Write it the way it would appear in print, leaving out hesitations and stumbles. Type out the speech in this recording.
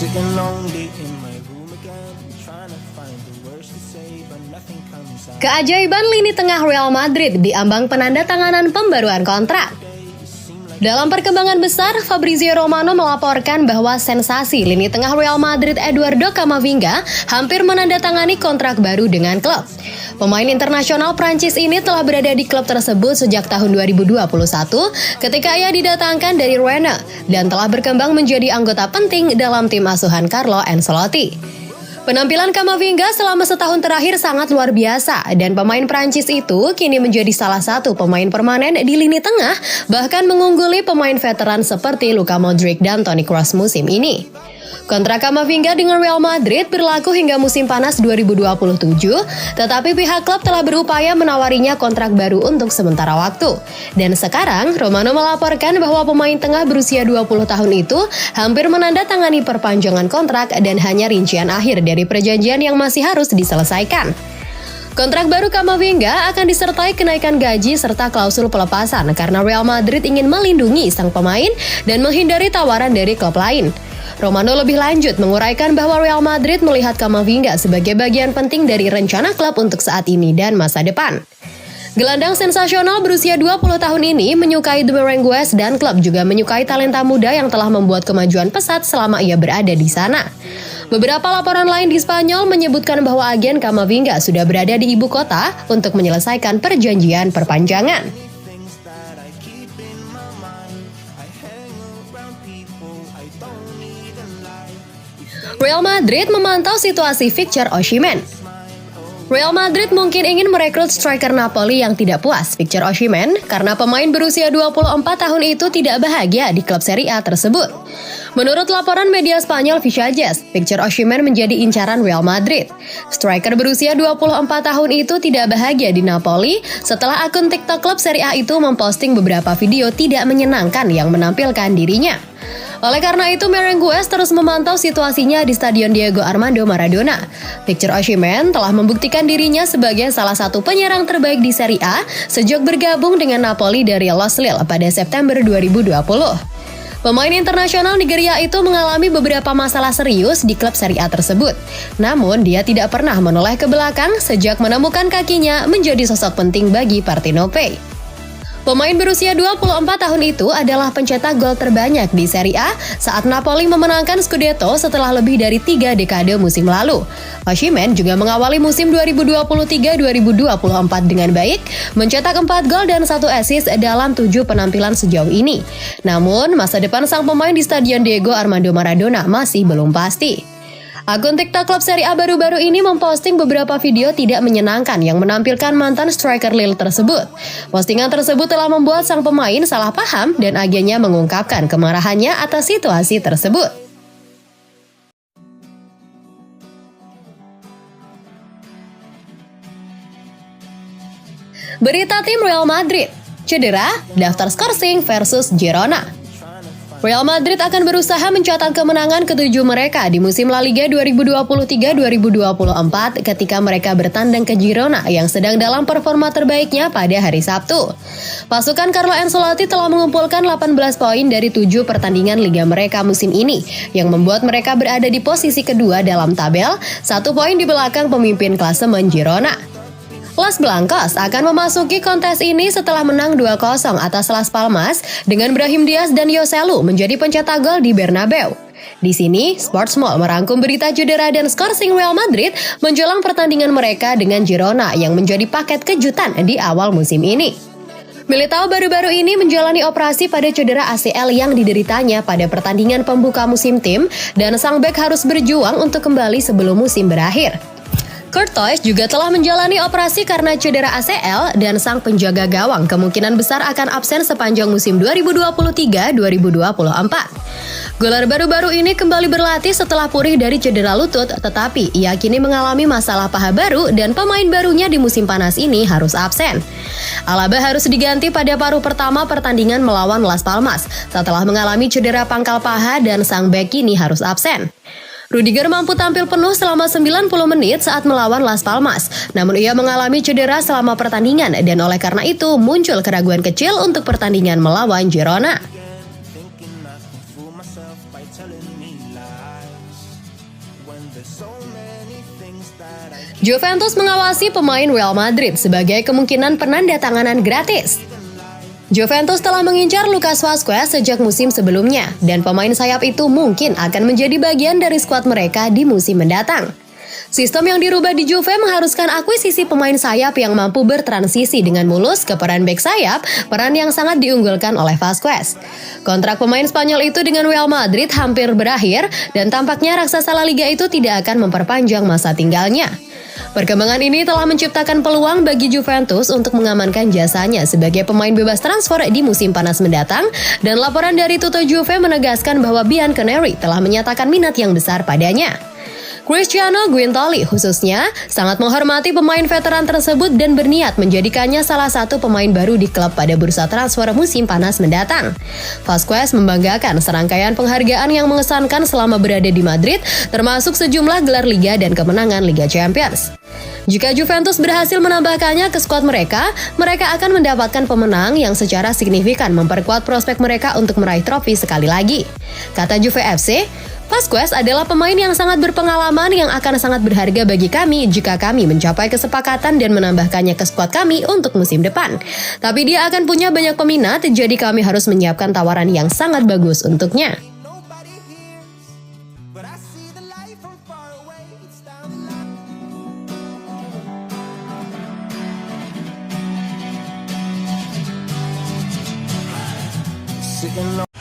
Sitting lonely in my room again, trying to find the words to say, but nothing comes out. Keajaiban lini tengah Real Madrid diambang penandatanganan pembaruan kontrak. Dalam perkembangan besar, Fabrizio Romano melaporkan bahwa sensasi lini tengah Real Madrid Eduardo Camavinga hampir menandatangani kontrak baru dengan klub. Pemain internasional Prancis ini telah berada di klub tersebut sejak tahun 2021 ketika ia didatangkan dari Rennes dan telah berkembang menjadi anggota penting dalam tim asuhan Carlo Ancelotti. Penampilan Camavinga selama setahun terakhir sangat luar biasa dan pemain Prancis itu kini menjadi salah satu pemain permanen di lini tengah, bahkan mengungguli pemain veteran seperti Luka Modric dan Toni Kroos musim ini. Kontrak Camavinga dengan Real Madrid berlaku hingga musim panas 2027, tetapi pihak klub telah berupaya menawarinya kontrak baru untuk sementara waktu. Dan sekarang, Romano melaporkan bahwa pemain tengah berusia 20 tahun itu hampir menandatangani perpanjangan kontrak dan hanya rincian akhir dari perjanjian yang masih harus diselesaikan. Kontrak baru Camavinga akan disertai kenaikan gaji serta klausul pelepasan karena Real Madrid ingin melindungi sang pemain dan menghindari tawaran dari klub lain. Romano lebih lanjut menguraikan bahwa Real Madrid melihat Camavinga sebagai bagian penting dari rencana klub untuk saat ini dan masa depan. Gelandang sensasional berusia 20 tahun ini menyukai The Merengues dan klub juga menyukai talenta muda yang telah membuat kemajuan pesat selama ia berada di sana. Beberapa laporan lain di Spanyol menyebutkan bahwa agen Camavinga sudah berada di ibu kota untuk menyelesaikan perjanjian perpanjangan. Real Madrid memantau situasi Victor Osimhen. Real Madrid mungkin ingin merekrut striker Napoli yang tidak puas, Victor Osimhen, karena pemain berusia 24 tahun itu tidak bahagia di klub Serie A tersebut. Menurut laporan media Spanyol Visages, Victor Osimhen menjadi incaran Real Madrid. Striker berusia 24 tahun itu tidak bahagia di Napoli setelah akun TikTok klub Serie A itu memposting beberapa video tidak menyenangkan yang menampilkan dirinya. Oleh karena itu, Merengues terus memantau situasinya di Stadion Diego Armando Maradona. Victor Osimhen telah membuktikan dirinya sebagai salah satu penyerang terbaik di Serie A sejak bergabung dengan Napoli dari Los Lille pada September 2020. Pemain internasional Nigeria itu mengalami beberapa masalah serius di klub Serie A tersebut. Namun, dia tidak pernah menoleh ke belakang sejak menemukan kakinya menjadi sosok penting bagi Partenope. Pemain berusia 24 tahun itu adalah pencetak gol terbanyak di Serie A saat Napoli memenangkan Scudetto setelah lebih dari 3 dekade musim lalu. Osimhen juga mengawali musim 2023-2024 dengan baik, mencetak 4 gol dan 1 assist dalam 7 penampilan sejauh ini. Namun, masa depan sang pemain di Stadion Diego Armando Maradona masih belum pasti. Akun TikTok klub Serie A baru-baru ini memposting beberapa video tidak menyenangkan yang menampilkan mantan striker Lille tersebut. Postingan tersebut telah membuat sang pemain salah paham dan agennya mengungkapkan kemarahannya atas situasi tersebut. Berita tim Real Madrid, cedera, daftar skorsing versus Girona. Real Madrid akan berusaha mencatat kemenangan ketujuh mereka di musim La Liga 2023-2024 ketika mereka bertandang ke Girona yang sedang dalam performa terbaiknya pada hari Sabtu. Pasukan Carlo Ancelotti telah mengumpulkan 18 poin dari 7 pertandingan Liga mereka musim ini, yang membuat mereka berada di posisi kedua dalam tabel, 1 poin di belakang pemimpin klasemen Girona. Los Blancos akan memasuki kontes ini setelah menang 2-0 atas Las Palmas dengan Brahim Diaz dan Joselu menjadi pencetak gol di Bernabeu. Di sini, Sportsmall merangkum berita cedera dan skorsing Real Madrid menjelang pertandingan mereka dengan Girona yang menjadi paket kejutan di awal musim ini. Militao baru-baru ini menjalani operasi pada cedera ACL yang dideritanya pada pertandingan pembuka musim tim dan sang bek harus berjuang untuk kembali sebelum musim berakhir. Courtois juga telah menjalani operasi karena cedera ACL dan sang penjaga gawang kemungkinan besar akan absen sepanjang musim 2023-2024. Goler baru-baru ini kembali berlatih setelah pulih dari cedera lutut, tetapi ia kini mengalami masalah paha baru dan pemain barunya di musim panas ini harus absen. Alaba harus diganti pada paruh pertama pertandingan melawan Las Palmas setelah mengalami cedera pangkal paha dan sang bek kini harus absen. Rudiger mampu tampil penuh selama 90 menit saat melawan Las Palmas, namun ia mengalami cedera selama pertandingan dan oleh karena itu muncul keraguan kecil untuk pertandingan melawan Girona. when there's so many things that I Juventus mengawasi pemain Real Madrid sebagai kemungkinan penandatanganan gratis. Juventus telah mengincar Lucas Vazquez sejak musim sebelumnya, dan pemain sayap itu mungkin akan menjadi bagian dari skuad mereka di musim mendatang. Sistem yang dirubah di Juve mengharuskan akuisisi pemain sayap yang mampu bertransisi dengan mulus ke peran bek sayap, peran yang sangat diunggulkan oleh Vazquez. Kontrak pemain Spanyol itu dengan Real Madrid hampir berakhir, dan tampaknya raksasa La Liga itu tidak akan memperpanjang masa tinggalnya. Perkembangan ini telah menciptakan peluang bagi Juventus untuk mengamankan jasanya sebagai pemain bebas transfer di musim panas mendatang, dan laporan dari Tutto Juve menegaskan bahwa Bianconeri telah menyatakan minat yang besar padanya. Cristiano Guintoli khususnya sangat menghormati pemain veteran tersebut dan berniat menjadikannya salah satu pemain baru di klub pada bursa transfer musim panas mendatang. Vazquez membanggakan serangkaian penghargaan yang mengesankan selama berada di Madrid, termasuk sejumlah gelar Liga dan kemenangan Liga Champions. Jika Juventus berhasil menambahkannya ke skuad mereka akan mendapatkan pemenang yang secara signifikan memperkuat prospek mereka untuk meraih trofi sekali lagi. Kata Juve FC, Vazquez adalah pemain yang sangat berpengalaman yang akan sangat berharga bagi kami jika kami mencapai kesepakatan dan menambahkannya ke skuad kami untuk musim depan. Tapi dia akan punya banyak peminat, jadi kami harus menyiapkan tawaran yang sangat bagus untuknya. nobody hears, but I see the light from far away. It's down the line. Sitting on